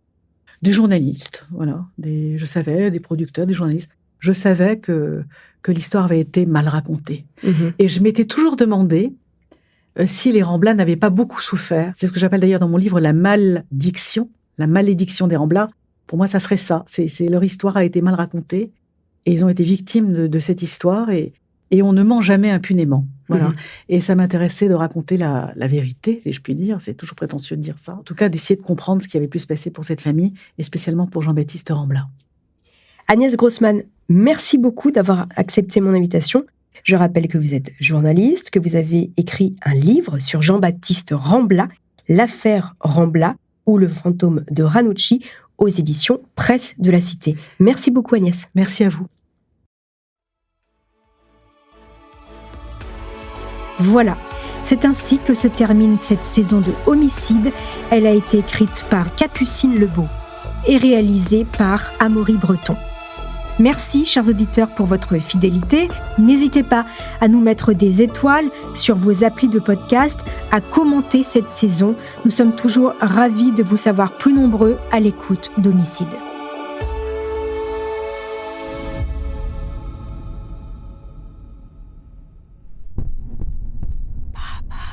Des journalistes, voilà. Je savais, des producteurs, des journalistes. Je savais que l'histoire avait été mal racontée. Et je m'étais toujours demandé si les Ramblas n'avaient pas beaucoup souffert. C'est ce que j'appelle d'ailleurs dans mon livre la malédiction des Ramblas. Pour moi, ça serait ça. Leur histoire a été mal racontée et ils ont été victimes de cette histoire et on ne ment jamais impunément. Voilà. Et ça m'intéressait de raconter la vérité, si je puis dire. C'est toujours prétentieux de dire ça. En tout cas, d'essayer de comprendre ce qui avait pu se passer pour cette famille, et spécialement pour Jean-Baptiste Rambla. Agnès Grossman, merci beaucoup d'avoir accepté mon invitation. Je rappelle que vous êtes journaliste, que vous avez écrit un livre sur Jean-Baptiste Rambla, l'affaire Rambla ou le fantôme de Ranucci, aux éditions Presse de la Cité. Merci beaucoup Agnès. Merci à vous. Voilà, c'est ainsi que se termine cette saison de Homicide. Elle a été écrite par Capucine Lebeau et réalisée par Amaury Breton. Merci, chers auditeurs, pour votre fidélité. N'hésitez pas à nous mettre des étoiles sur vos applis de podcast, à commenter cette saison. Nous sommes toujours ravis de vous savoir plus nombreux à l'écoute d'Homicide.